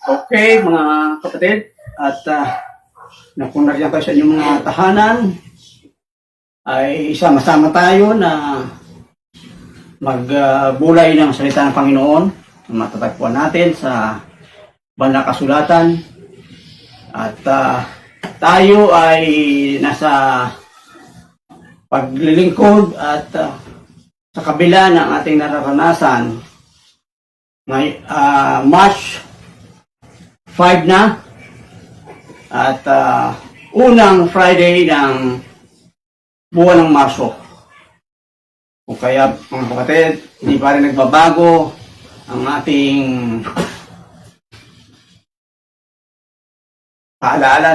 Okay, mga kapatid, at napunta tayo sa inyong mga tahanan, ay sama-sama tayo na magbulay ng salita ng Panginoon na matatagpuan natin sa banal na kasulatan. At tayo ay nasa paglilingkod at sa kabila ng ating nararanasan March 5 na at unang Friday ng buwan ng Marso. Kung kaya mga kapatid, hindi pa rin nagbabago ang ating paalaala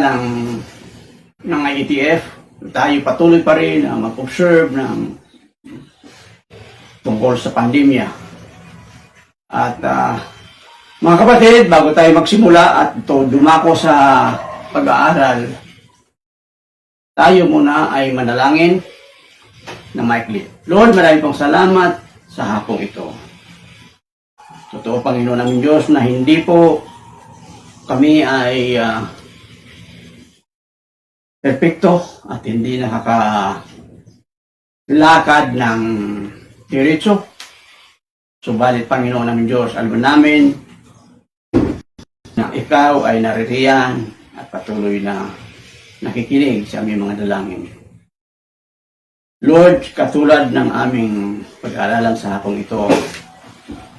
ng IETF. Tayo patuloy pa rin na mag-observe ng tungkol sa pandemya. At mga kapatid, bago tayo magsimula at dumako sa pag-aaral, tayo muna ay manalangin na maikli. Lord, marami pong salamat sa hapong ito. Totoo, Panginoon namin Diyos, na hindi po kami ay perpekto at hindi nakakalakad ng diretso. Subalit, Panginoon namin Diyos, alam namin na ikaw ay naririyan at patuloy na nakikinig sa aming mga dalangin. Lord, katulad ng aming pag-aaralan sa hapong ito,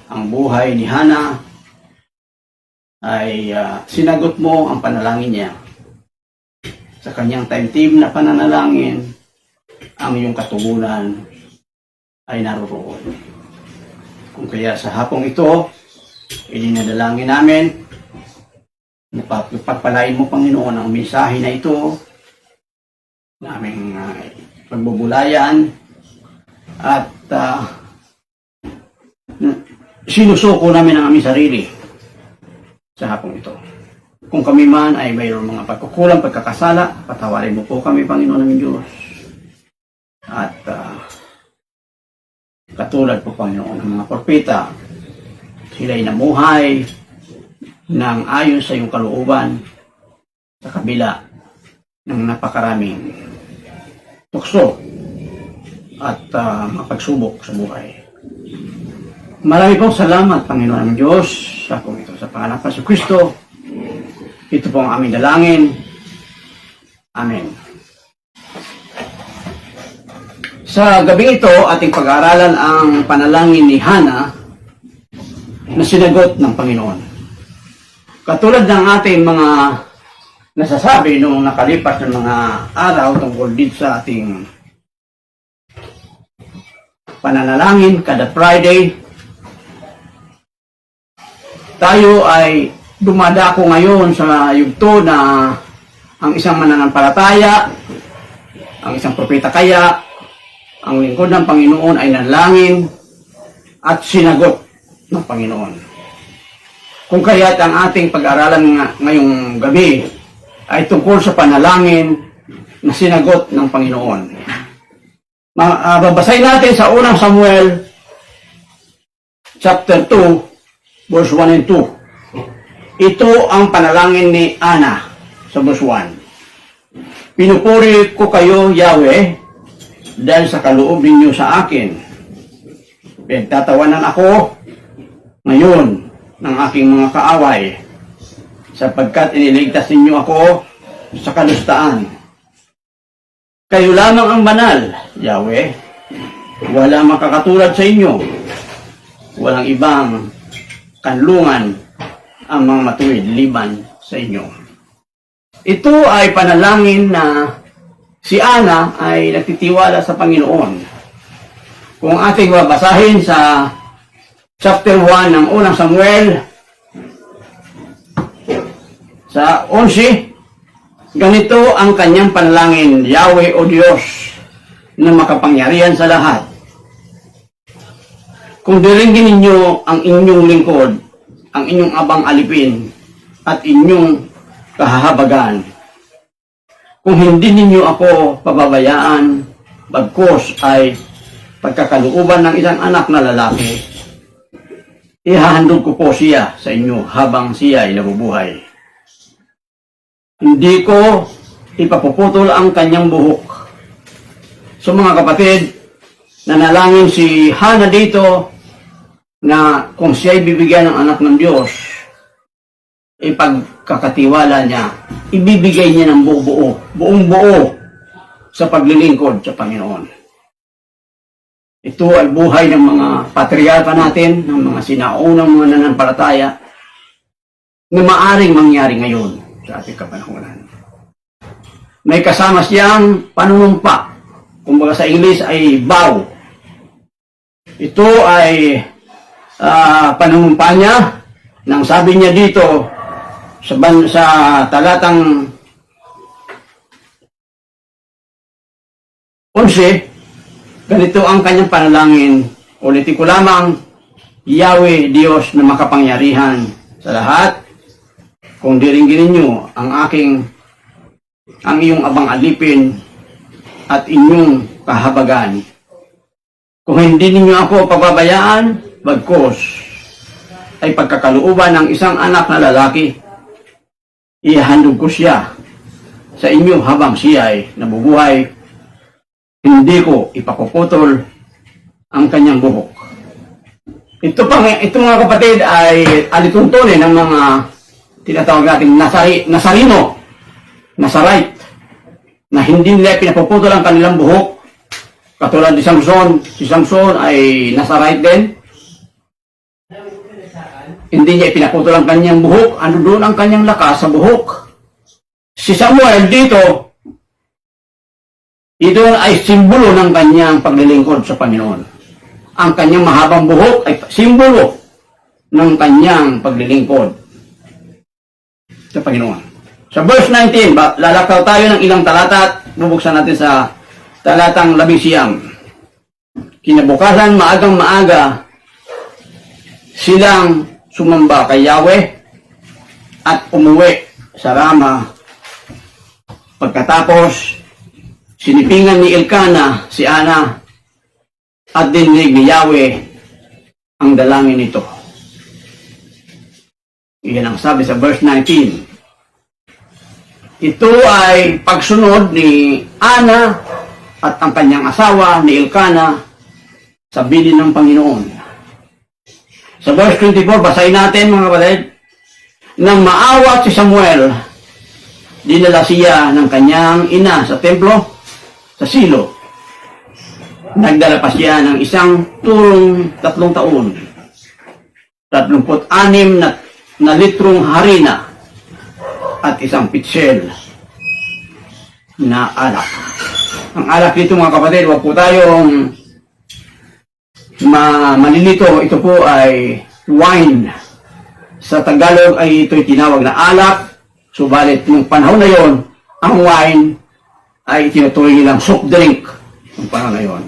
ang buhay ni Hana ay sinagot mo ang panalangin niya. Sa kanyang time-team na pananalangin, ang iyong katugunan ay naroroon. Kung kaya sa hapong ito, ininadalangin namin na pagpalain mo, Panginoon, ang mensahe na ito na aming pagbubulayan at sinusuko namin ang aming sarili sa hapong ito. Kung kami man ay mayroong mga pagkukulang, pagkakasala, patawarin mo po kami, Panginoon namin Diyos. At katulad po, Panginoon, ng mga propeta, sila'y namuhay ng ayon sa iyong kalooban sa kabila ng napakaraming tukso at mapagsubok sa buhay. Marami pong salamat, Panginoon ng Diyos, sa po ito. Sa pangalan ng Kristo, ito po ang aming dalangin. Amen. Sa gabing ito, ating pag-aaralan ang panalangin ni Hana na sinagot ng Panginoon. Katulad ng ating mga nasasabi noong nakalipas ng mga araw tungkol dito sa ating pananalangin kada Friday, tayo ay dumadako ngayon sa yugto na ang isang mananampalataya, ang isang propeta kaya, ang lingkod ng Panginoon ay nanalangin at sinagot ng Panginoon. Kung kaya't ang ating pag-aralan ngayong gabi ay tungkol sa panalangin na sinagot ng Panginoon. Babasahin natin sa unang Samuel chapter 2 verse 1 and 2. Ito ang panalangin ni Hana sa verse 1. Pinupuri ko kayo, Yahweh, dahil sa kaloob ninyo sa akin. Pinagtatawanan ako ngayon ng aking mga kaaway, sapagkat iniligtas ninyo ako sa kalustaan. Kayo lamang ang banal, Yahweh. Wala makakatulad sa inyo. Walang ibang kanlungan ang mga matuwid liban sa inyo. Ito ay panalangin na si Hana ay nagtitiwala sa Panginoon. Kung ating babasahin sa chapter 1 ng unang Samuel, sa 11, ganito ang kanyang panalangin, Yahweh o Diyos na makapangyarihan sa lahat. Kung diringgin ninyo ang inyong lingkod, ang inyong abang alipin, at inyong kahahabagan, kung hindi ninyo ako pababayaan, bagkus ay pagkakalooban ng isang anak na lalaki, ihahandog ko po siya sa inyo habang siya ay nabubuhay. Hindi ko ipapuputol ang kanyang buhok. So mga kapatid, nanalangin si Hana dito na kung siya ay bibigyan ng anak ng Diyos, ipagkakatiwala niya, ibibigay niya ng buong buo sa paglilingkod sa Panginoon. Ito ay buhay ng mga patriarka natin, ng mga sinaunang mga nananampalataya na maaring mangyari ngayon sa ating kapanahunan. May kasama siyang panunumpa. Kumbaga sa English ay vow. Ito ay panunumpa niya nang sabi niya dito sa talatang 11, ganito ang kanyang panalangin. Ulitin ko lamang, Yahweh, Diyos na makapangyarihan sa lahat, kung diringginin niyo ang iyong abang alipin at inyong kahabagan. Kung hindi ninyo ako pababayaan, bagkos ay pagkakalooban ng isang anak na lalaki, ihahandog ko siya sa inyo habang siya ay nabubuhay. Hindi ko ipapuputol ang kanyang buhok. Ito mga kapatid ay alituntunin ng mga tinatawag natin Nazarite, na hindi nila pinapuputol ang kanilang buhok. Katulad ni Samson, si Samson ay Nazarite din. Hindi niya pinaputol ang kanyang buhok. Ano doon ang kanyang lakas sa buhok? Si Samuel dito ay simbolo ng kanyang paglilingkod sa Panginoon. Ang kanyang mahabang buhok ay simbolo ng kanyang paglilingkod sa Panginoon. Sa verse 19, lalakaw tayo ng ilang talata at bubuksan natin sa talatang 11. Kinabukasan, maagang maaga, silang sumamba kay Yahweh at umuwi sa Rama. Pagkatapos, sinipingan ni Elkana si Ana at dininig ni Yahweh ang dalangin nito. Iyan ang sabi sa verse 19. Ito ay pagsunod ni Ana at ang kanyang asawa ni Elkana sa bilin ng Panginoon. Sa verse 24, basahin natin mga kapatid. Nang maawat si Samuel, dinala siya ng kanyang ina sa templo, sa Silo. Nagdala pa siya ng isang turong 3 taon, 36 na litrong harina, at isang pitsel na alak. Ang alak dito mga kapatid, huwag po tayong malilito. Ito po ay wine. Sa Tagalog ay ito'y tinawag na alak. Subalit nung panahon na yon, ang wine ay tinutuloy nilang soft drink nung panahon na yon.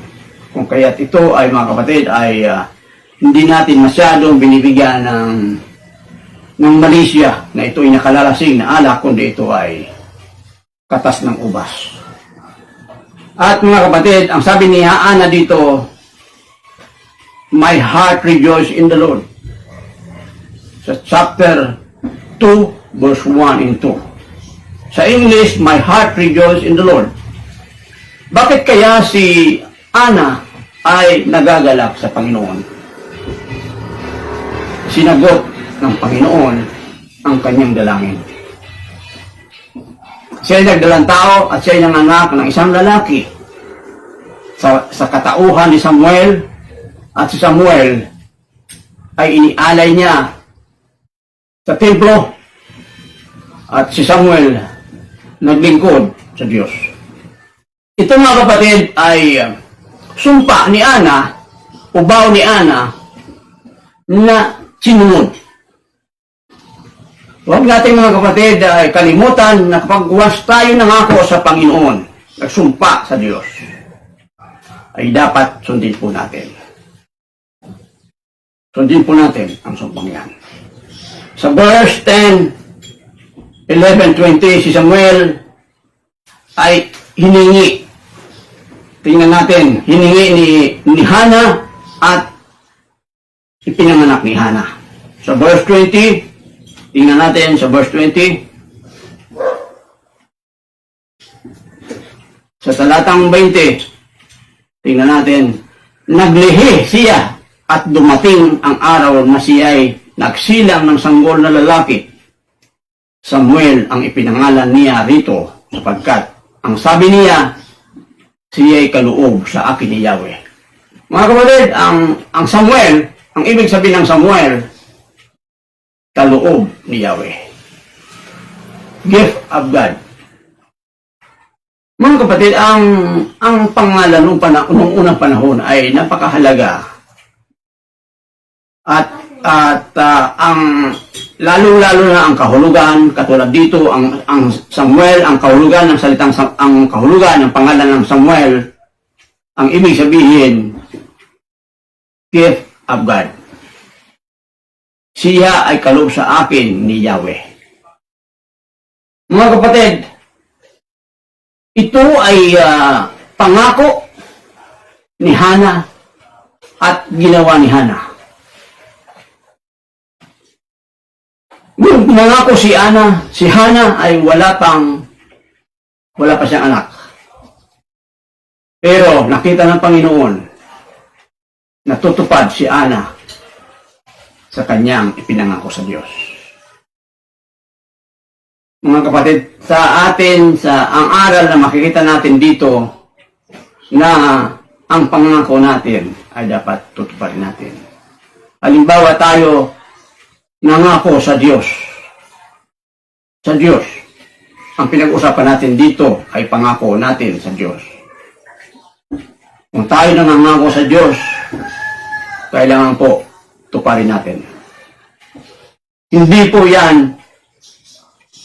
Kung kaya't ito ay mga kapatid ay hindi natin masyadong binibigyan ng Malaysia na ito ay nakalalasing na alak, kundi ito ay katas ng ubas. At mga kapatid, ang sabi ni Ana dito, my heart rejoice in the Lord. Sa chapter 2, verse 1 and 2. Sa English, my heart rejoice in the Lord. Bakit kaya si Ana ay nagagalak sa Panginoon? Sinagot ng Panginoon ang kanyang dalangin. Siya ay nagdalang tao at siya ay nanganak ng isang lalaki sa katauhan ni Samuel, at si Samuel ay inialay niya sa templo at si Samuel naglingkod sa Diyos. Ito mga kapatid ay sumpa ni Ana, ubaw ni Ana na sinunod. Huwag natin mga kapatid ay kalimutan na kapag once tayo nangako sa Panginoon, nagsumpa sa Diyos, ay dapat sundin po natin. Sundin po natin ang sumpang yan. Sa verse 10, 11, 20, si Samuel ay hiningi. Tingnan natin, hiningi ni Hana at ipinanganak ni Hana. Sa verse 20, tingnan natin sa verse 20. Sa talatang 20, tingnan natin, naglihi siya at dumating ang araw na siya'y nagsilang ng sanggol na lalaki. Samuel ang ipinangalan niya rito sapagkat ang sabi niya, siya'y kaloob sa akin ni Yahweh. Mga kapatid, ang Samuel, ang ibig sabihin ng Samuel, kaloob ni Yahweh. Gift of God. Mga kapatid, ang pangalan nung unang panahon ay napakahalaga. At ang lalo-lalo na ang kahulugan, katulad dito, ang Samuel, ang kahulugan ng salitang, ang kahulugan ng pangalan ng Samuel, ang ibig sabihin, gift of God. Siya ay kaloob sa akin ni Yahweh. Mga kapatid, ito ay pangako ni Hana at ginawa ni Hana. Nung pumangako si Hana ay wala pa siyang anak. Pero nakita ng Panginoon, natutupad si Hana sa kanyang ipinangako sa Diyos. Mga kapatid, sa atin, ang aral na makikita natin dito na ang pangako natin ay dapat tutuparin natin. Halimbawa tayo nangako sa Diyos. Sa Diyos. Ang pinag-usapan natin dito ay pangako natin sa Diyos. Kung tayo nangangako sa Diyos, kailangan po tuparin natin. Hindi po yan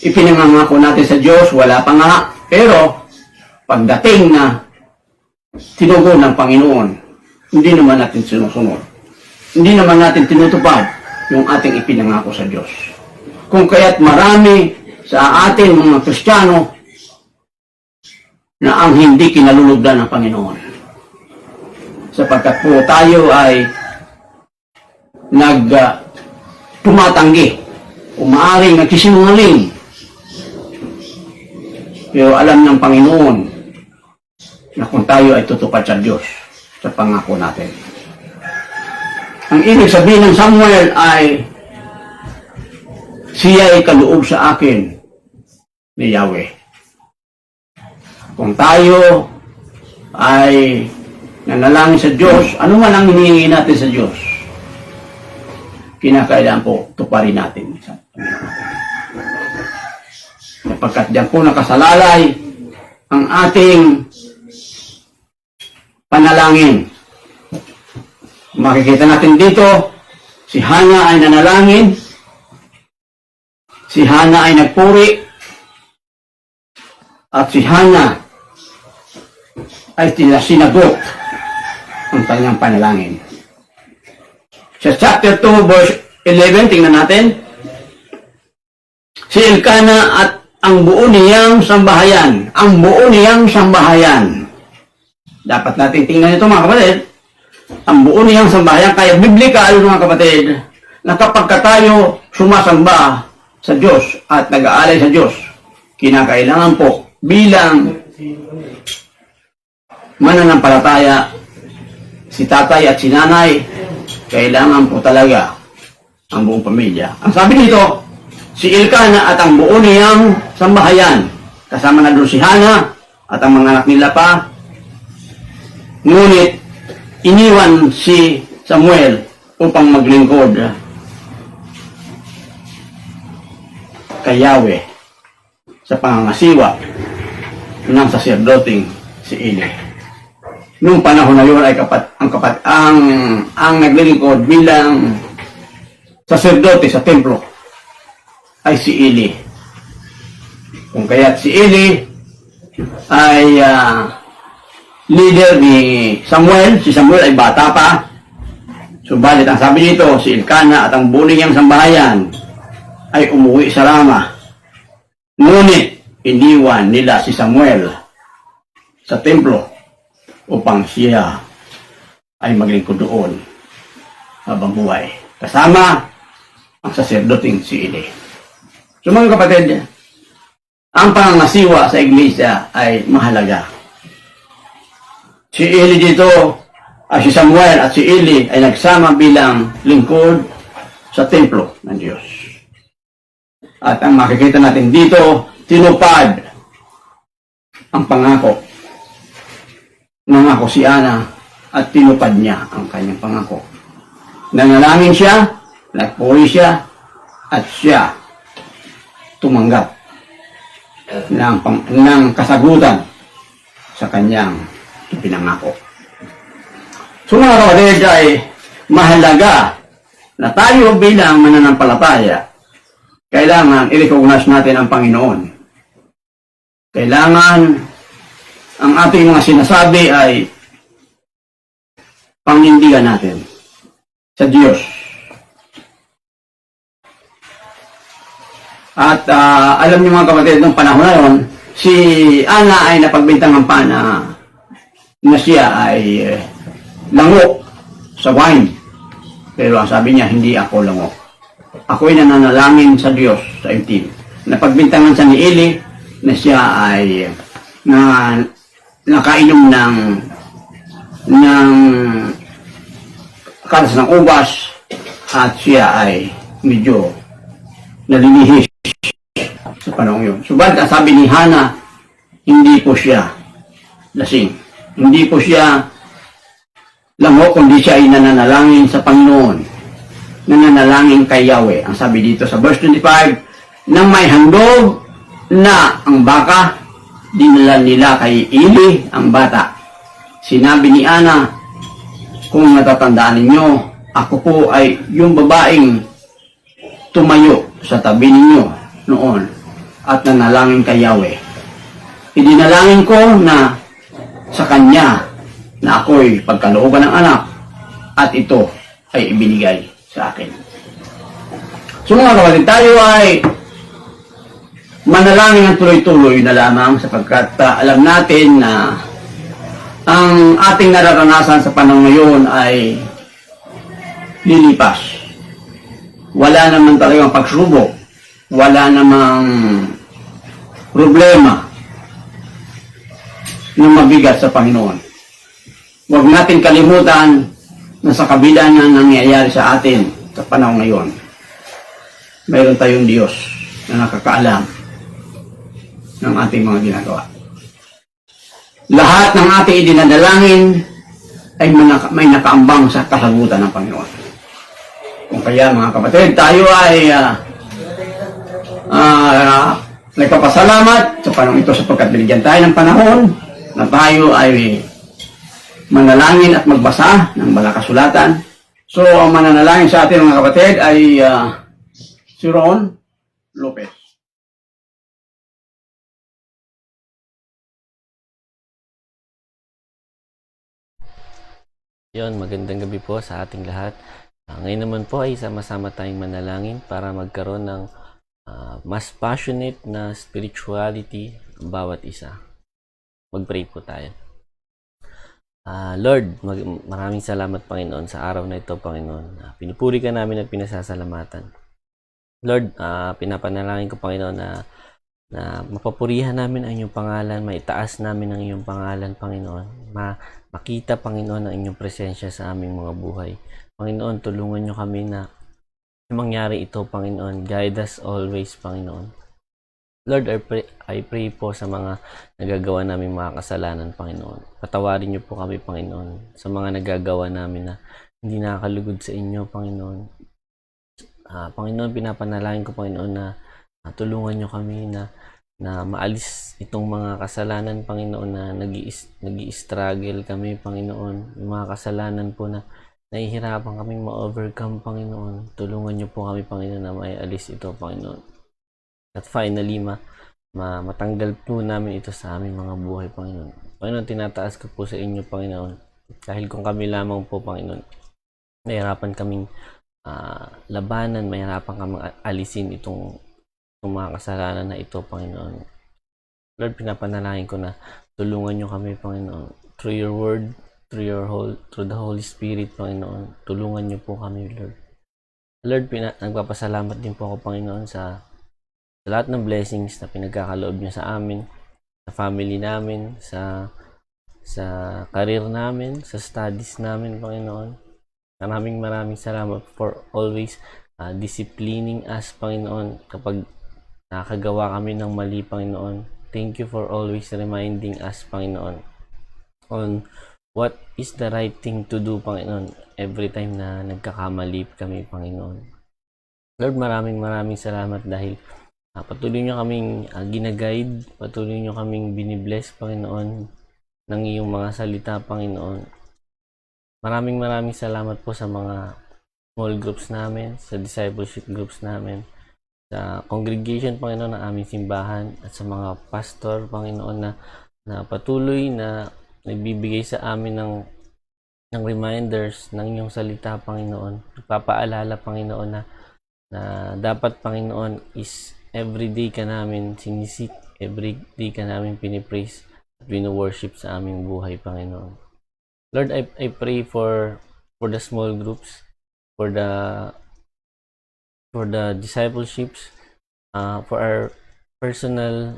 ipinangangako natin sa Diyos, wala pa nga. Pero, pagdating na tinugon ng Panginoon, hindi naman natin sinusunod. Hindi naman natin tinutupad yung ating ipinangako sa Diyos. Kung kaya't marami sa ating mga Kristiyano na ang hindi kinalulugdan ng Panginoon. Sapagkat po tayo ay tumatanggi, umaaring nagsisinungaling. Pero alam ng Panginoon na kung tayo ay tutupad sa Diyos sa pangako natin. Ang ibig sabihin ng Samuel ay siya ay kaloob sa akin ni Yahweh. Kung tayo ay nanalangin sa Diyos, ano man ang hinihingi natin sa Diyos, kinakailangan po tuparin natin sa Panginoon. Sapagkat diyan po nakasalalay ang ating panalangin. Makikita natin dito, si Hana ay nanalangin, si Hana ay nagpuri, at si Hana ay sinagot ang kanyang panalangin. Sa chapter 2, verse 11, tingnan natin, si Elkanah at ang buo niyang sambahayan. Ang buo niyang sambahayan. Dapat natin tingnan ito mga kapatid. Ang buo niyang sambahayan. Kaya biblical mga kapatid, na kapag tayo sumasamba sa Diyos at nag-aalay sa Diyos, kinakailangan po bilang mananampalataya, si tatay at si nanay, kailangan po talaga ang buong pamilya. Ang sabi dito, si Elkanah at ang buo niyang sambahayan, kasama na doon si Hana at ang mga anak nila pa. Ngunit, iniwan si Samuel upang maglingkod kay Yahweh sa pangangasiwa ng saserdoting si Eli. Noong panahon na yun ay ang naglilingkod bilang saserdote sa templo ay si Eli. Kung kaya't si Eli ay leader ni Samuel. Si Samuel ay bata pa. Subalit ang sabi dito, si Elkanah at ang buo niyang sambahayan ay umuwi sa Rama. Ngunit iniwan nila si Samuel sa templo upang siya ay maglingkod doon habang buhay. Kasama ang saserdoting si Eli. So mga kapatid, ang pangangasiwa sa iglesia ay mahalaga. Si Eli dito, si Samuel at si Eli ay nagsama bilang lingkod sa templo ng Diyos. At ang makikita natin dito, tinupad ang pangako. Nangako si Ana at tinupad niya ang kanyang pangako. Nanalangin siya, nagpuri siya, at siya tumanggap ng kasagutan sa kanyang ipinangako. So mga kapatid, ay mahalaga na tayo bilang mananampalataya, kailangan i-recognize natin ang Panginoon. Kailangan ang ating mga sinasabi ay pangnindigan natin sa Diyos. At alam niyo mga kapatid, nung panahon na yun, si Ana ay napagbintangan pa na siya ay lango sa wine. Pero ang sabi niya, hindi ako lango. Ako'y nananalangin sa Diyos sa 18. Napagbintangan siya ni Eli na siya ay nakainom ng karas ng ubas at siya ay medyo nalilihis sa panahon yun. Subalit ang sabi ni Hana, hindi po siya lasing. Hindi po siya lango, kundi siya ay nananalangin sa Panginoon. Nananalangin kay Yahweh. Ang sabi dito sa verse 25, nang may handog na ang baka, dinala nila kay Eli ang bata. Sinabi ni Ana, kung natatandaan ninyo, ako po ay yung babaeng tumayo sa tabi ninyo noon at nanalangin kay Yahweh. Idinalangin ko na sa kanya na ako'y pagkalooban ng anak at ito ay ibinigay sa akin. So mga kapatid, tayo ay manalangin ng tuloy-tuloy na lamang sapagkat alam natin na ang ating nararanasan sa panahon ngayon ay lilipas. Wala naman talagang pagsubok. Wala namang problema na mabigat sa Panginoon. Huwag natin kalimutan na sa kabila na nangyayari sa atin sa panahon ngayon, mayroon tayong Diyos na nakakaalam ng ating mga ginagawa. Lahat ng ating idinadalangin ay may nakaambang sa kasagutan ng Panginoon. Kung kaya mga kapatid, tayo ay nagpapasalamat sa panahon ito sapagkat binigyan tayo ng panahon na tayo ay manalangin at magbasa ng banal na kasulatan. So, ang mananalangin sa atin mga kapatid ay si Ron Lopez. Yon, magandang gabi po sa ating lahat. Ngayon naman po ay sama-sama tayong manalangin para magkaroon ng mas passionate na spirituality ang bawat isa. Mag-pray po tayo. Lord, maraming salamat Panginoon sa araw na ito, Panginoon. Pinupuri ka namin at pinasasalamatan. Lord, pinapanalangin ko Panginoon na mapapurihan namin ang iyong pangalan, maitaas namin ang iyong pangalan, Panginoon. Makita, Panginoon, ang inyong presensya sa aming mga buhay. Panginoon, tulungan niyo kami na mangyari ito, Panginoon. Guide us always, Panginoon. Lord, I pray po sa mga nagagawa namin mga kasalanan, Panginoon. Patawarin niyo po kami, Panginoon, sa mga nagagawa namin na hindi nakakalugod sa inyo, Panginoon. Panginoon, pinapanalangin ko, Panginoon, na tulungan niyo kami na maalis itong mga kasalanan, Panginoon, na nag-i-struggle kami, Panginoon. Yung mga kasalanan po na nahihirapan kaming ma-overcome, Panginoon. Tulungan niyo po kami, Panginoon, na maialis ito, Panginoon. At finally, matanggal po namin ito sa aming mga buhay, Panginoon. Panginoon, tinataas ko po sa inyo, Panginoon. Dahil kung kami lamang po, Panginoon, mahirapan kaming labanan, mahirapan kaming alisin itong mga kasalanan na ito, Panginoon. Lord, pinapanalangin ko na tulungan nyo kami, Panginoon, through your word, through the Holy Spirit, Panginoon. Tulungan niyo po kami, Lord. Lord, nagpapasalamat din po ako, Panginoon, sa lahat ng blessings na pinagkakaloob niyo sa amin, sa family namin, sa career namin, sa studies namin, Panginoon. Maraming salamat for always disciplining us, Panginoon, kapag nakagawa kami ng mali, Panginoon. Thank you for always reminding us, Panginoon, on what is the right thing to do, Panginoon, every time na nagkakamali kami, Panginoon. Lord, maraming salamat dahil patuloy nyo kaming ginaguide, patuloy nyo kaming binibless, Panginoon, ng iyong mga salita, Panginoon. Maraming salamat po sa mga small groups namin, sa discipleship groups namin, sa congregation, Panginoon, ng aming simbahan, at sa mga pastor, Panginoon, na patuloy na nagbibigay sa amin ng reminders ng iyong salita, Panginoon. Nagpapaalala, Panginoon, na dapat, Panginoon, is everyday ka namin sinisik, everyday ka namin pinipraise at wino-worship sa aming buhay, Panginoon. Lord, I pray for the small groups, for the discipleships, for our personal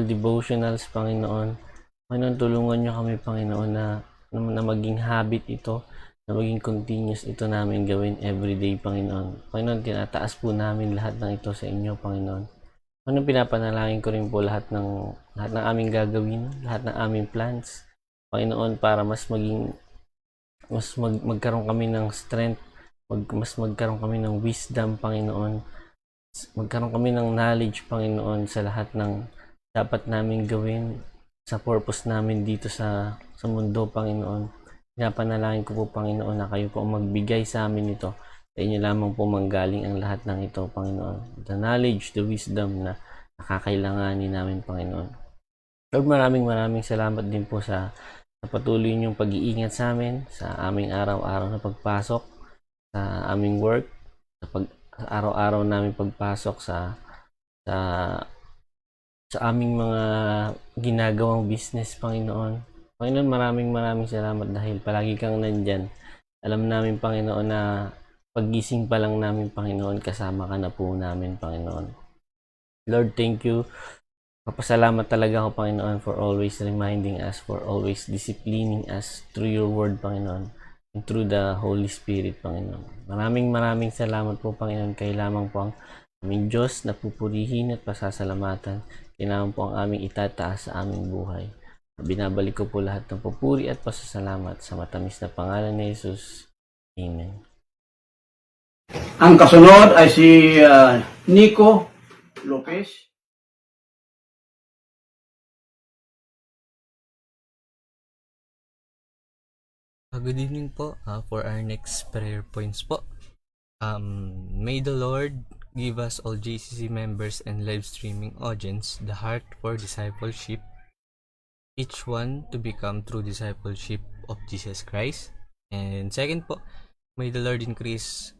devotionals, Panginoon. Panginoon, tulungan niyo kami, Panginoon, na maging habit ito, na maging continuous ito namin gawin everyday, Panginoon. Panginoon, tinataas po namin lahat ng ito sa inyo, Panginoon. Panginoon, pinapanalangin ko rin po lahat ng aming gagawin, lahat ng aming plans, Panginoon, para magkaroon kami ng strength, magkaroon kami ng wisdom, Panginoon. Magkaroon kami ng knowledge, Panginoon, sa lahat ng dapat namin gawin, sa purpose namin dito sa mundo, Panginoon. Pinapanalangin ko po, Panginoon, na kayo po magbigay sa amin ito. Sa inyo lamang po manggaling ang lahat ng ito, Panginoon. The knowledge, the wisdom na nakakailanganin namin, Panginoon. Lord, maraming salamat din po sa patuloy niyong pag-iingat sa amin, sa aming araw-araw na pagpasok, sa aming work, sa araw-araw namin pagpasok sa aming mga ginagawang business, Panginoon. Panginoon, maraming salamat dahil palagi kang nandyan. Alam namin, Panginoon, na paggising pa lang namin, Panginoon, kasama ka na po namin, Panginoon. Lord, thank you. Papasalamat talaga ako, Panginoon, for always reminding us, for always disciplining us through your word, Panginoon, and through the Holy Spirit, Panginoon. Maraming salamat po, Panginoon. Kayo lamang po ang aming Diyos na pupurihin at pasasalamatan. Kailangan po ang aming itataas sa aming buhay. Binabalik ko po lahat ng papuri at pasasalamat sa matamis na pangalan ni Jesus. Amen. Ang kasunod ay si Nico Lopez. Good evening po. For our next prayer points po. May the Lord give us all JCC members and live streaming audience the heart for discipleship, each one to become true discipleship of Jesus Christ. And second po, may the Lord increase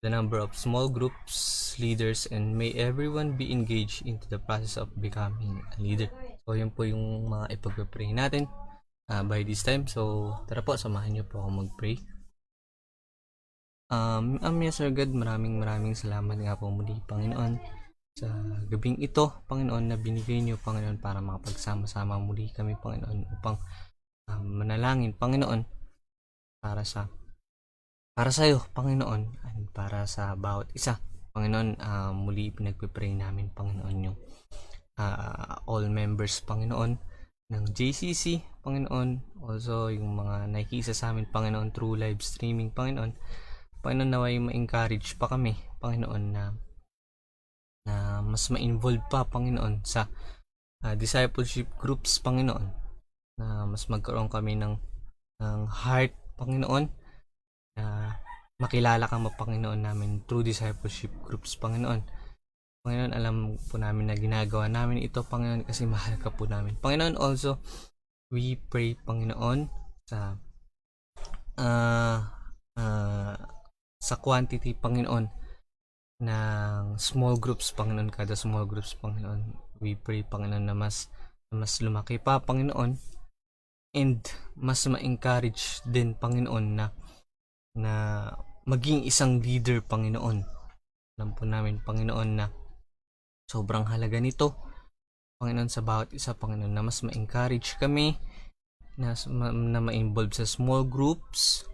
the number of small groups, leaders, and may everyone be engaged into the process of becoming a leader. So yun po yung mga ipag-pray natin by this time. So tara po, samahan niyo po ako mag-pray. Yes, Sir God, maraming salamat nga po muli, Panginoon, sa gabing ito, Panginoon, na binigay niyo, Panginoon, para makapagsama-sama muli kami, Panginoon, upang manalangin, Panginoon, para sa iyo, Panginoon, at para sa bawat isa, Panginoon. Muli pinagpipray namin, Panginoon, yung all members, Panginoon, ng JCC, Panginoon, also yung mga nakikisa sa amin, Panginoon, through live streaming, Panginoon, naway ma-encourage pa kami, Panginoon, na mas ma-involve pa, Panginoon, sa discipleship groups, Panginoon, na mas magkaroon kami ng heart, Panginoon, na makilala ka, Panginoon, namin through discipleship groups, Panginoon. Panginoon, alam po namin na ginagawa namin ito, Panginoon, kasi mahal ka po namin, Panginoon. Also, we pray, Panginoon, sa quantity, Panginoon, ng small groups, Panginoon, kada small groups, Panginoon. We pray, Panginoon, na mas lumaki pa, Panginoon, and mas ma-encourage din, Panginoon, na maging isang leader, Panginoon. Alam po namin, Panginoon, na sobrang halaga nito, Panginoon, sa bawat isa, Panginoon, na mas ma-encourage kami, na ma-involve sa small groups,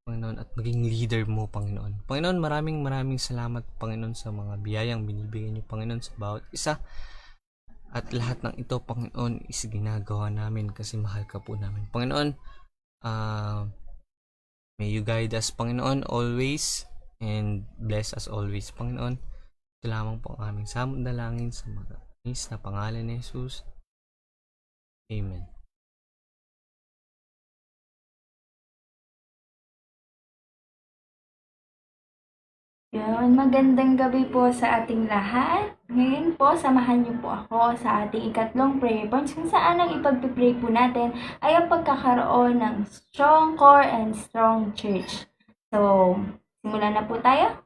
Panginoon, at maging leader mo, Panginoon. Panginoon, maraming salamat, Panginoon, sa mga biyayang binibigay niyo, Panginoon, sa bawat isa. At lahat ng ito, Panginoon, is ginagawa namin kasi mahal ka po namin. Panginoon, may you guide us, Panginoon, always, and bless us always, Panginoon. Ito lamang po ang aming samot dalangin sa matamis na pangalan ni Jesus. Amen. Yun, magandang gabi po sa ating lahat. Ngayon po, samahan niyo po ako sa ating ikatlong prayer points kung saan ang ipagpipray po natin ay ang pagkakaroon ng strong core and strong church. So, simulan na po tayo.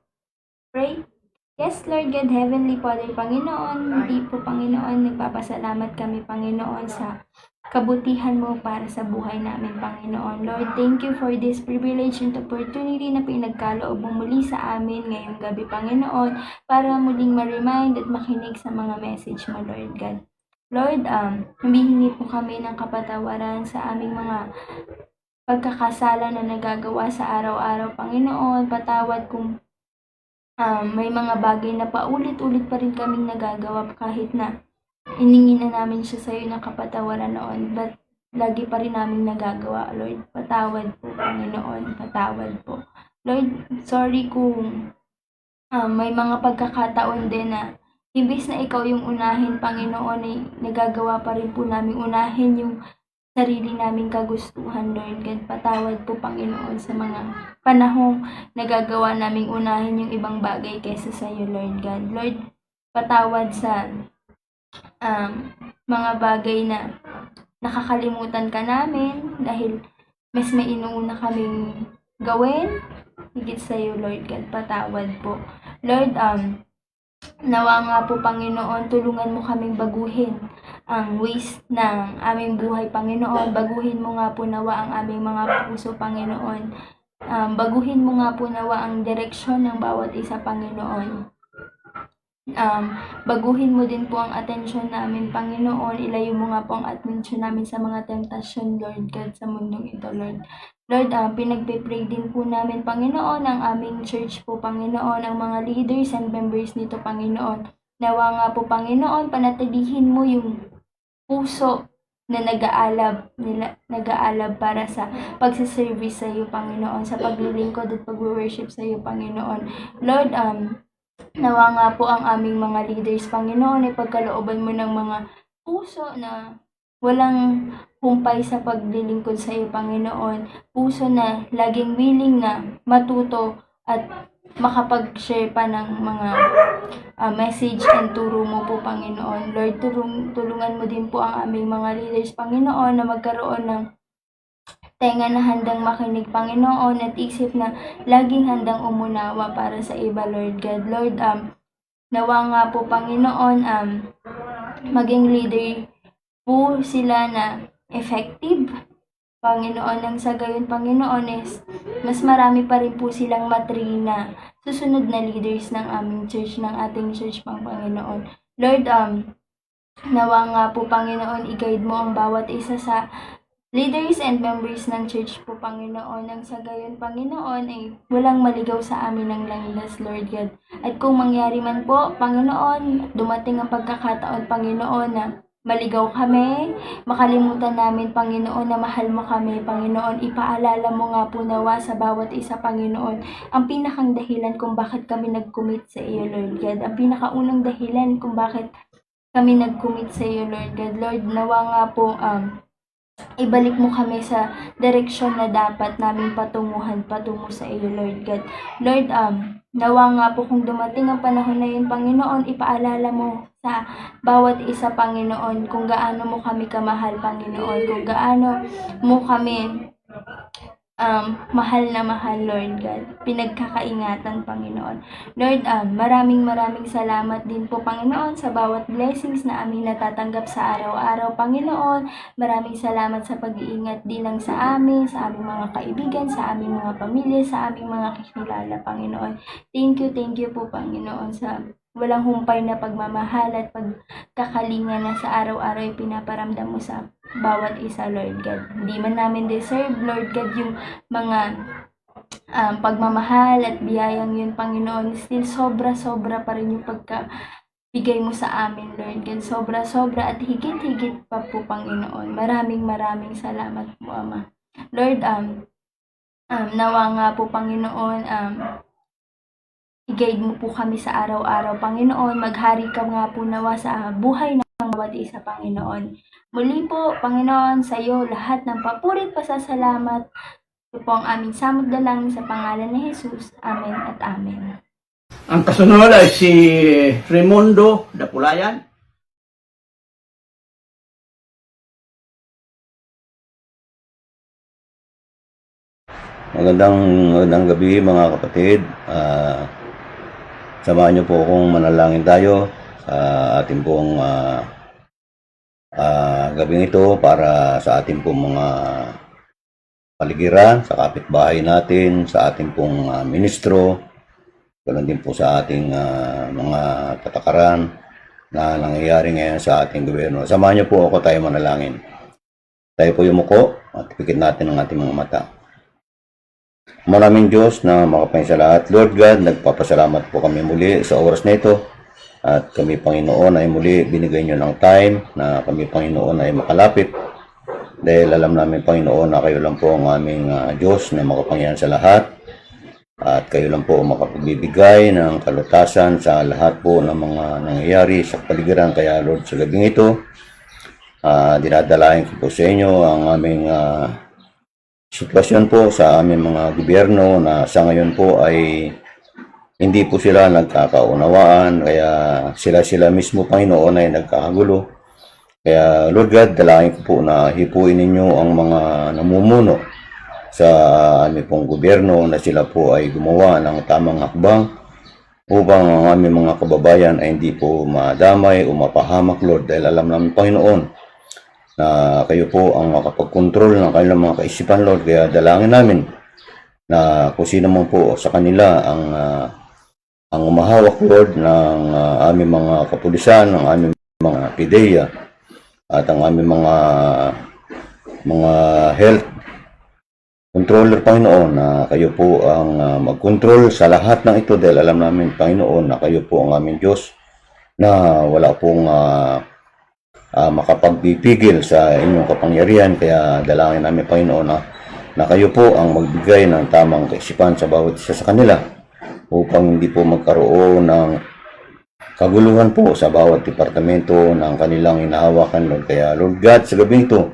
Pray. Yes, Lord God, Heavenly Father, Panginoon, hindi po, Panginoon, nagpapasalamat kami, Panginoon, sa kabutihan mo para sa buhay namin, Panginoon. Lord, thank you for this privilege and opportunity na pinagkaloob mo muli sa amin ngayong gabi, Panginoon, para muling ma-remind at makinig sa mga message mo, Lord God. Lord, humihingi po kami ng kapatawaran sa aming mga pagkakasala na nagagawa sa araw-araw, Panginoon. Patawad kung may mga bagay na paulit-ulit pa rin kaming nagagawa kahit na iningi na namin siya sa'yo ng kapatawaran noon, but lagi pa rin namin nagagawa, Lord. Patawad po, Panginoon. Patawad po. Lord, sorry kung may mga pagkakataon din na imbis na ikaw yung unahin, Panginoon, ay nagagawa pa rin po namin unahin yung sarili naming kagustuhan, Lord God. Patawad po, Panginoon, sa mga panahong nagagawa naming unahin yung ibang bagay kaysa sa'yo, Lord God. Lord, patawad sa mga bagay na nakakalimutan ka namin dahil mas may inuuna kaming gawin higit sa iyo, Lord God. Patawad po. Lord, nawa nga po, Panginoon, tulungan mo kaming baguhin ang ways ng aming buhay, Panginoon. Baguhin mo nga po nawa ang aming mga puso, Panginoon. Baguhin mo nga po nawa ang direksyon ng bawat isa, Panginoon. Baguhin mo din po ang atensyon namin, Panginoon. Ilayo mo nga po ang atensyon namin sa mga temptasyon, Lord God, sa mundong ito, Lord. Lord, pinagpipray din po namin, Panginoon, ang aming church po, Panginoon, ang mga leaders and members nito, Panginoon. Nawa nga po, Panginoon, panatilihin mo yung puso na nag-aalab para sa pagsiservice sa iyo, Panginoon, sa paglilingkod at pag-worship sa iyo, Panginoon. Lord, nawa nga po ang aming mga leaders, Panginoon, ay pagkalooban mo ng mga puso na walang humpay sa paglilingkod sa iyo, Panginoon. Puso na laging willing na matuto at makapag-share pa ng mga message and turo mo po, Panginoon. Lord, tulungan mo din po ang aming mga leaders, Panginoon, na magkaroon ng tenga na handang makinig, Panginoon, at isip na laging handang umunawa para sa iba, Lord God. Lord, nawa nga po, Panginoon, maging leader po sila na effective, Panginoon. Nang sa gayon, Panginoon, is mas marami pa rin po silang matrina susunod na leaders ng aming church, ng ating church, Panginoon. Lord, nawa nga po, Panginoon, i-guide mo ang bawat isa sa leaders and members ng church po, Panginoon. Nang sa gayon, Panginoon, ay walang maligaw sa amin ng landas, Lord God. At kung mangyari man po, Panginoon, dumating ang pagkakataon, Panginoon, na maligaw kami, makalimutan namin, Panginoon, na mahal mo kami, Panginoon. Ipaalala mo nga po nawa sa bawat isa, Panginoon, ang pinakang dahilan kung bakit kami nag-commit sa iyo, Lord God. Ang pinakaunang dahilan kung bakit kami nag-commit sa iyo, Lord God. Lord, nawa nga po, ibalik mo kami sa direksyon na dapat namin patunguhan patungo sa iyo, Lord God. Lord, nawa nga po kung dumating ang panahon na yun, Panginoon, ipaalala mo sa bawat isa, Panginoon, kung gaano mo kami kamahal, Panginoon, kung gaano mo kami mahal na mahal, Lord God. Pinagkakaingatan, Panginoon. Lord, maraming salamat din po, Panginoon, sa bawat blessings na aming natatanggap sa araw-araw, Panginoon. Maraming salamat sa pag-iingat din lang sa amin, sa aming mga kaibigan, sa aming mga pamilya, sa aming mga kakilala, Panginoon. Thank you po, Panginoon, sa walang humpay na pagmamahal at pagkakalinga na sa araw-araw ay pinaparamdam mo sa bawat isa, Lord God. Hindi man namin deserve, Lord God, yung mga pagmamahal at biyayang yun, Panginoon. Still, sobra-sobra pa rin yung pagkabigay mo sa amin, Lord God. Sobra-sobra at higit-higit pa po, Panginoon. Maraming salamat po, Ama. Lord, nawa nga po, Panginoon, i-guide mo po kami sa araw-araw, Panginoon. Maghari ka nga po nawa sa buhay ng bawat isa, Panginoon. Muli po, Panginoon, sa iyo lahat ng papuri at pasasalamat. Ito po ang aming samot dalangin sa pangalan ni Jesus. Amen at amen. Ang kasunod ay si Raimundo Dapulayan. Magandang gabi mga kapatid. Samahan niyo po akong manalangin tayo sa ating pong gabing ito para sa ating pong mga paligiran, sa kapitbahay natin, sa ating pong ministro, ganoon din po sa ating mga patakaran na nangyayari ngayon sa ating gobyerno. Samahan niyo po ako, tayo manalangin. Tayo po yumuko at pikit natin ang ating mga mata. Maraming Diyos na makapain sa lahat. Lord God, nagpapasalamat po kami muli sa oras na ito. At kami, Panginoon, ay muli binigay nyo ng time na kami, Panginoon, ay makalapit. Dahil alam namin, Panginoon, na kayo lang po ang aming Diyos na makapangyarihan sa lahat. At kayo lang po makapagbibigay ng kalutasan sa lahat po ng mga nangyayari sa paligiran. Kaya, Lord, sa gabing ito, dinadalain ko po sa inyo ang aming sitwasyon po sa aming mga gobyerno na sa ngayon po ay hindi po sila nagkakaunawaan, kaya sila mismo, Panginoon, ay nagkakagulo. Kaya Lord God, dalangin ko po na hipuin ninyo ang mga namumuno sa aming pong gobyerno na sila po ay gumawa ng tamang hakbang upang ang aming mga kababayan ay hindi po madamay o mapahamak, Lord, dahil alam namin, Panginoon, na kayo po ang makapag-control ng kanilang mga kaisipan, Lord. Kaya dalangin namin na kung sino man po sa kanila ang umahawak, Lord, ng aming mga kapulisan, ng aming mga PIDEA at ang aming mga health controller, Panginoon, na kayo po ang mag-control sa lahat ng ito dahil alam namin, Panginoon, na kayo po ang aming Diyos na wala pong makapagbibigil sa inyong kapangyarihan. Kaya dalangin namin, Panginoon, na kayo po ang magbigay ng tamang kaisipan sa bawat isa sa kanila upang hindi po magkaroon ng kaguluhan po sa bawat departamento ng kanilang hinahawakan, Lord. Kaya Lord God, sa gabi ito,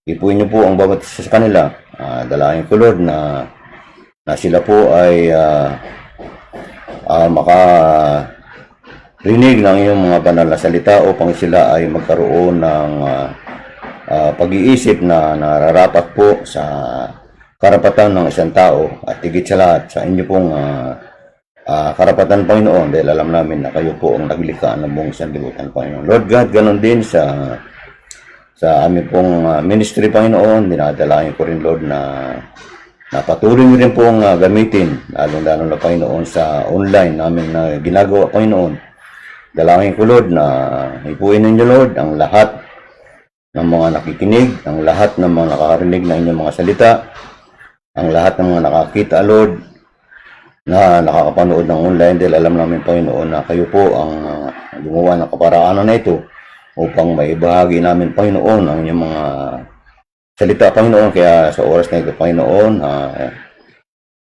ipuin niyo po ang bawat isa sa kanila. Dalangin ko, Lord, na sila po ay rinig ng iyong mga banal na salita upang sila ay magkaroon ng pag-iisip na nararapat po sa karapatan ng isang tao at higit sa lahat sa inyo pong karapatan, Panginoon, dahil alam namin na kayo po ang naglikha ng buong sanlibutan, Panginoon. Lord God, ganon din sa aming pong ministry, Panginoon. Dinadalangin ko rin, Lord, na patuloy nyo rin pong gamitin, lalong-lalo na, Panginoon, sa online namin na ginagawa, Panginoon. Dalangin ko, Lord, na ipuin ninyo, Lord, ang lahat ng mga nakikinig, ang lahat ng mga nakakarinig na inyong mga salita, ang lahat ng mga nakakita, Lord, na nakakapanood ng online, dahil alam namin, Panginoon, na kayo po ang gumawa ng kaparaanan na ito upang maibahagi namin, Panginoon, ang inyong mga salita, Panginoon. Kaya sa oras na ito, Panginoon,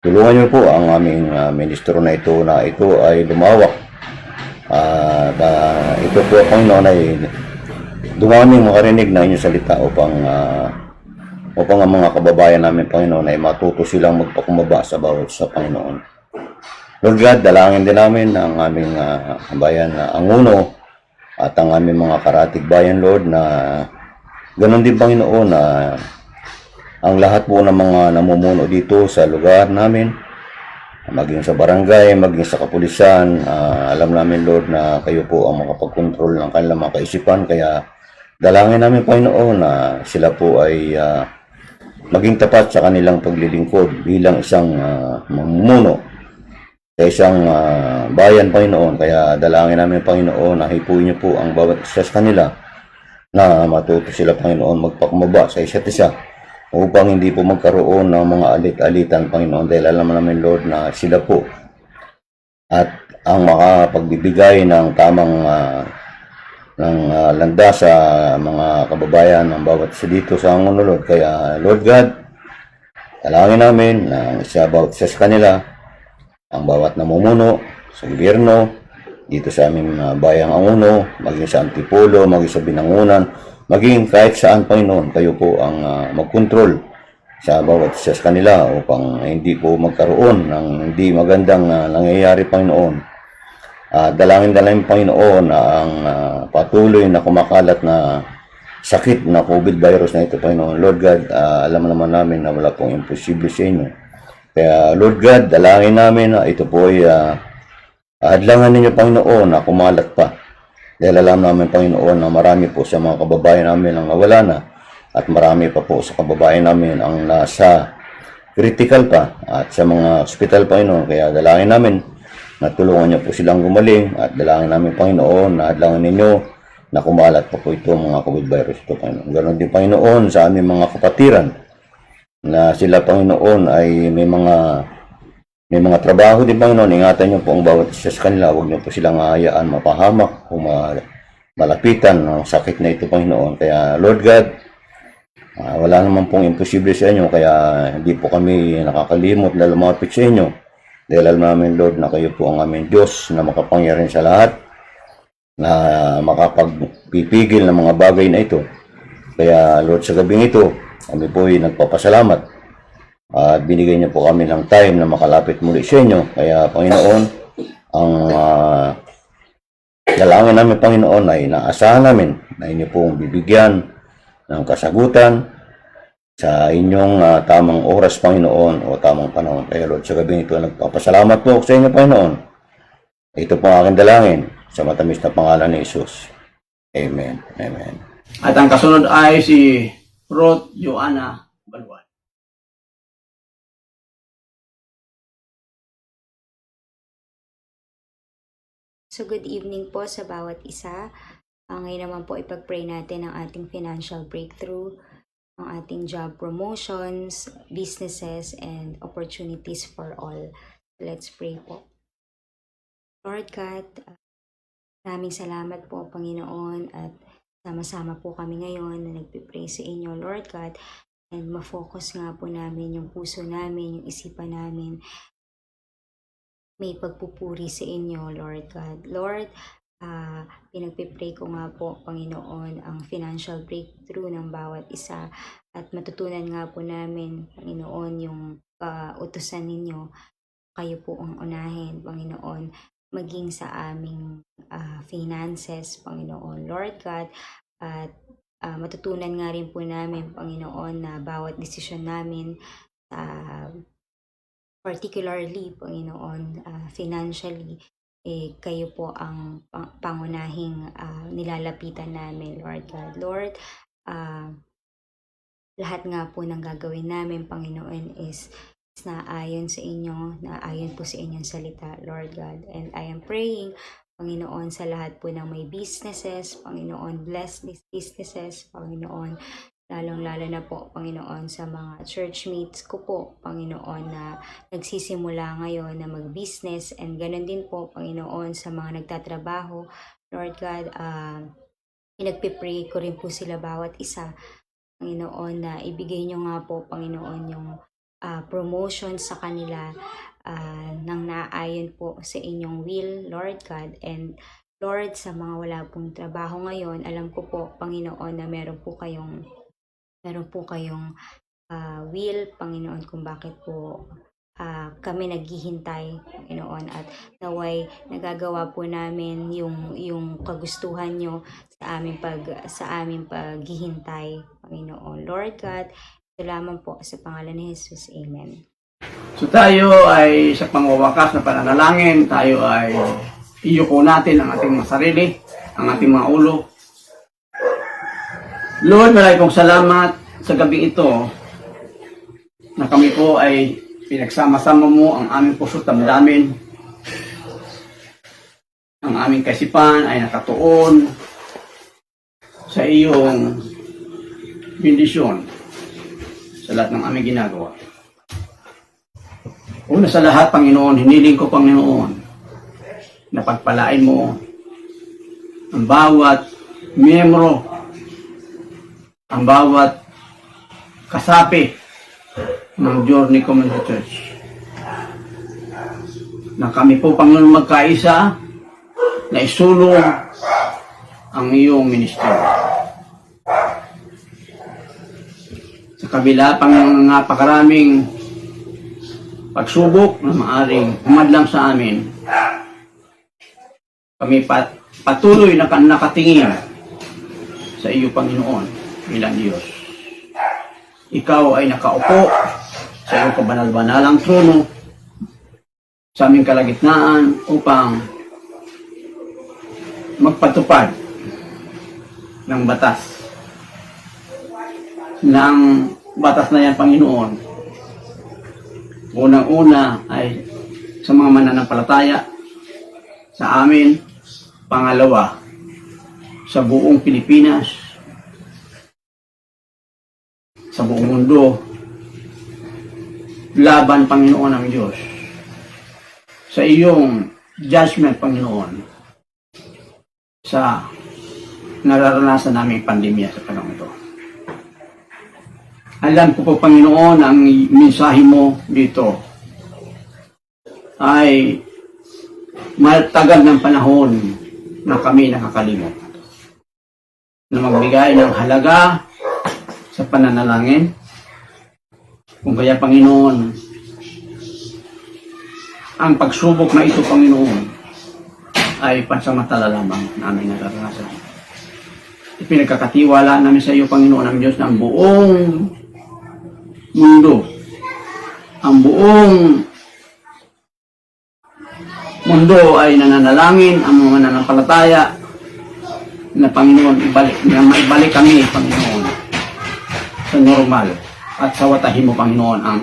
tulungan niyo po ang aming ministro na ito ay lumawak. Ito po, Panginoon, ay dumaming makarinig na inyong salita upang ang mga kababayan namin, Panginoon, ay matuto silang magpakumaba sa bawat sa Panginoon. Lord God, dalangin din namin ang aming bayan na Anguno at ang aming mga karatig bayan, Lord, na ganoon din, Panginoon, na ang lahat po ng mga namumuno dito sa lugar namin, maging sa barangay, maging sa kapulisan. Alam namin, Lord, na kayo po ang makapag-control ng kanilang mga kaisipan. Kaya dalangin namin, Panginoon, na sila po ay maging tapat sa kanilang paglilingkod bilang isang mamumuno sa isang bayan, Panginoon. Kaya dalangin namin, Panginoon, na hipuin niyo po ang bawat isa sa kanila na matuto sila, Panginoon, magpakumbaba sa isa't isa upang hindi po magkaroon ng mga alit-alitan, Panginoon, dahil alam namin, Lord, na sila po at ang makapagbibigay ng tamang landas sa mga kababayan ng bawat isa dito sa Angono, Lord. Kaya, Lord God, dalangin namin na isa bawat isa sa kanila, ang bawat namumuno sa gobyerno, dito sa aming bayang Angono, maging sa Antipolo, maging sa Binangunan, maging kahit saan, Panginoon, kayo po ang mag-control sa bawat isa sa kanila upang hindi po magkaroon ng hindi magandang nangyayari, Panginoon. Dalangin, Panginoon, na ang patuloy na kumakalat na sakit na COVID virus na ito, Panginoon. Lord God, alam naman namin na wala pong imposible sa inyo. Kaya, Lord God, dalangin namin na ito po ay hadlangan ninyo, Panginoon, na kumalat pa. Dahil alam namin, Panginoon, na marami po sa mga kababayan namin ang nawala na at marami pa po sa kababayan namin ang nasa critical pa at sa mga hospital, Panginoon. Kaya dalangin namin na tulungan niyo po silang gumaling at dalangin namin, Panginoon, na hadlangan ninyo na kumalat pa po ito mga COVID virus ito, Panginoon. Ganon din, Panginoon, sa aming mga kapatiran na sila, Panginoon, ay may mga trabaho din, Panginoon. Ingatan niyo po ang bawat isa sa kanila. Huwag niyo po silang hayaan mapahamak o malapitan ng sakit na ito, Panginoon. Kaya, Lord God, wala naman pong imposible sa inyo. Kaya hindi po kami nakakalimot na lumapit sa inyo. Dahil alam namin, Lord, na kayo po ang aming Diyos na makapangyarihan sa lahat, na makapagpipigil ng mga bagay na ito. Kaya, Lord, sa gabing ito, kami po ay nagpapasalamat. At binigay niyo po kami ng time na makalapit muli sa inyo. Kaya, Panginoon, ang dalangin namin, Panginoon, ay naasahan namin na inyo pong bibigyan ng kasagutan sa inyong tamang oras, Panginoon, o tamang panahon. Kaya, Lord, sa gabi ito, nagpapasalamat po sa inyo, Panginoon. Ito po ang aking dalangin sa matamis na pangalan ni Jesus. Amen. Amen. At ang kasunod ay si Ruth Joanna Balwan. So good evening po sa bawat isa. Ngayon naman po ipag-pray natin ang ating financial breakthrough, ang ating job promotions, businesses, and opportunities for all. Let's pray po. Lord God, maraming salamat po, Panginoon, at sama-sama po kami ngayon na nagpipray sa inyo, Lord God, and ma-focus nga po namin yung puso namin, yung isipan namin, may pagpupuri sa inyo, Lord God. Lord, pinagpipray ko nga po, Panginoon, ang financial breakthrough ng bawat isa at matutunan nga po namin, Panginoon, yung utusan ninyo. Kayo po ang unahin, Panginoon, maging sa aming finances, Panginoon, Lord God, at matutunan nga rin po namin, Panginoon, na bawat desisyon namin particularly, Panginoon, financially, kayo po ang pangunahing nilalapitan namin, Lord God. Lord, lahat nga po ng gagawin namin, Panginoon, is naayon sa inyo, naayon po sa inyong salita, Lord God. And I am praying, Panginoon, sa lahat po ng may businesses, Panginoon, bless these businesses, Panginoon, lalong-lalo na po, Panginoon, sa mga church mates ko po, Panginoon, na nagsisimula ngayon na mag-business, and ganun din po, Panginoon, sa mga nagtatrabaho, Lord God, pinagpipray ko rin po sila bawat isa, Panginoon, na ibigay nyo nga po, Panginoon, yung promotion sa kanila nang naayon po sa inyong will, Lord God, and Lord, sa mga wala pong trabaho ngayon, alam ko po, Panginoon, na meron po kayong will, Panginoon, kung bakit po kami naghihintay, Panginoon, at naway nagagawa po namin yung kagustuhan nyo sa aming paghihintay, Panginoon. Lord God, Ito lamang po sa pangalan ni Jesus. Amen. So tayo ay sa pangwawakas na pananalangin, tayo ay iyuko natin ang ating mga sarili, ang ating mga ulo. Lord, maraming pong salamat sa gabi ito na kami po ay pinagsama-sama mo ang aming puso't damdamin. Ang aming kaisipan ay nakatuon sa iyong bendisyon sa lahat ng aming ginagawa. Una sa lahat, Panginoon, hiniling ko, Panginoon, na pagpalain mo ang bawat miyembro, ang bawat kasapi ng Journey Community Church. Na kami po, Panginoon, magkaisa na isulong ang iyong ministeryo. Sa kabila, Panginoon, ng napakaraming pagsubok na maaring humadlang sa amin, kami patuloy na nakatingin sa iyo, Panginoon, bilang Diyos. Ikaw ay nakaupo sa iyong kabanal-banalang trono sa aming kalagitnaan upang magpatupad ng batas. Ng batas na yan, Panginoon, unang-una ay sa mga mananampalataya sa amin, pangalawa sa buong Pilipinas, sa buong mundo, laban, Panginoon, ang Diyos sa iyong judgment, Panginoon, sa nararanasan naming pandemya sa panahon ito. Alam ko po, Panginoon, ang mensahe mo dito ay matagal ng panahon na kami nakakalimot na magbigay ng halaga sa pananalangin. Kung kaya, Panginoon, ang pagsubok na ito, Panginoon, ay pansamantala lamang namin nararanasan. Ipinagkakatiwala namin sa iyo, Panginoon, ang Diyos, ng buong mundo. Ang buong mundo ay nananalangin, ang mga nananampalataya na, Panginoon, maibalik kami, Panginoon, sa normal at sa watahin mo, Panginoon, ang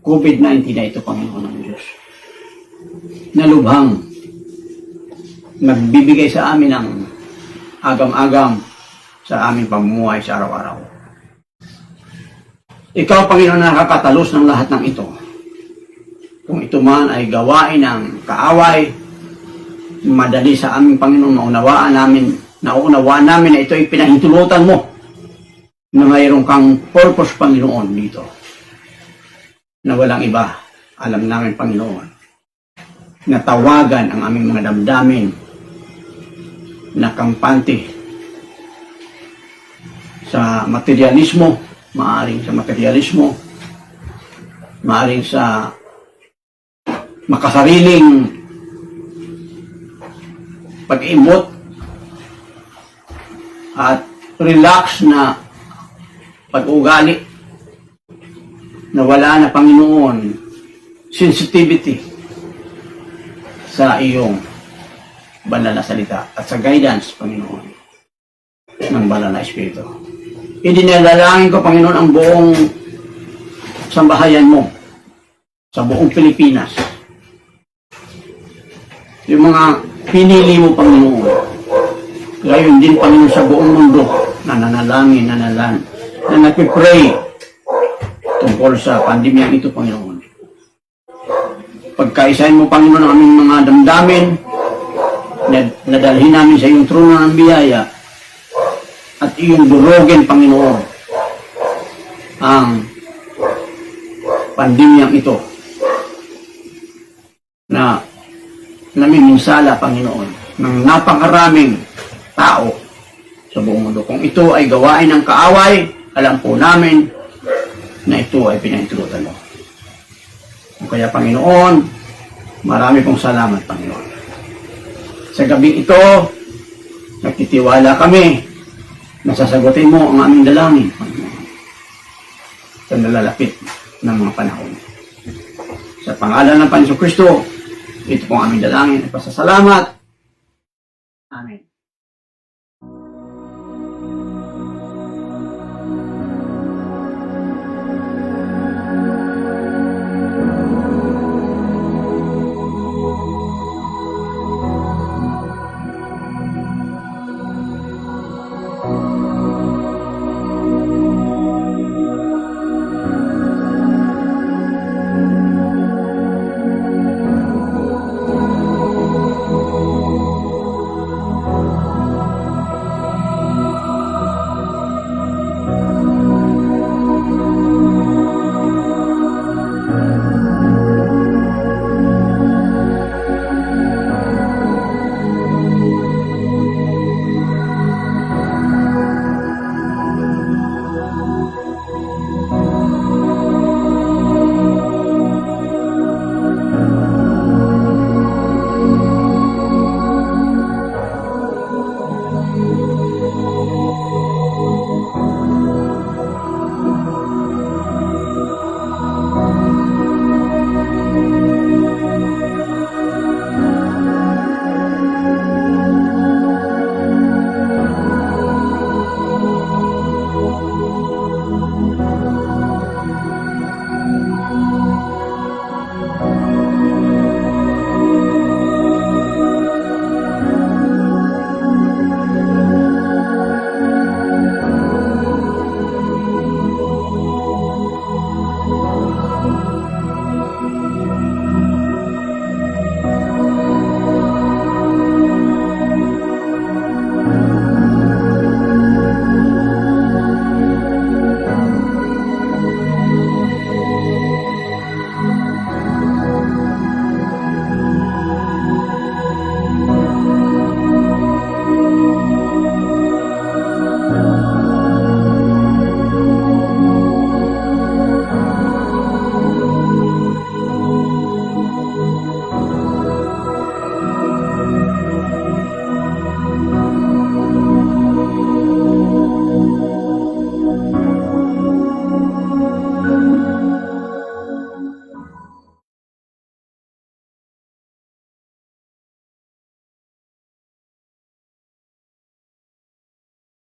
COVID-19 na ito, Panginoon ng Diyos, na lubhang nagbibigay sa amin ng agam-agam sa aming pamumuhay sa araw-araw. Ikaw, Panginoon, nakakatalos ng lahat ng ito. Kung ito man ay gawain ng kaaway, madali sa aming, Panginoon, naunawaan namin na ito ay pinahintulutan mo na mayroon kang purpose, Panginoon, dito. Na walang iba. Alam namin, Panginoon, na tawagan ang aming mga damdamin na kampante sa materialismo, maaring sa materialismo, maaring sa makasariling pag-imot at relax na pag-ugali na wala na, Panginoon, sensitivity sa iyong banal na salita at sa guidance, Panginoon, ng banal na Espiritu. Idinalangin ko, Panginoon, ang buong sambahayan mo sa buong Pilipinas. Yung mga pinili mo, Panginoon. Gayon din, Panginoon, sa buong mundo na nanalangin, na nagpipray tungkol sa pandemya ito, Panginoon. Pagkaisahin mo, Panginoon, ang aming mga damdamin, nadalhin namin sa iyong trono ng biyaya at iyong durugin, Panginoon, ang pandemyang ito na namiminsala, Panginoon, ng napakaraming tao sa buong mundo. Kung ito ay gawain ng kaaway, alam po namin na ito ay pinahintulutan mo. Kaya, Panginoon, marami pong salamat, Panginoon. Sa gabi ito, nagtitiwala kami na sasagutin mo ang aming dalangin, Panginoon. sa nalalapit ng mga panahon. Sa pangalan ng Panginoon Kristo, ito po ang aming dalangin at pasasalamat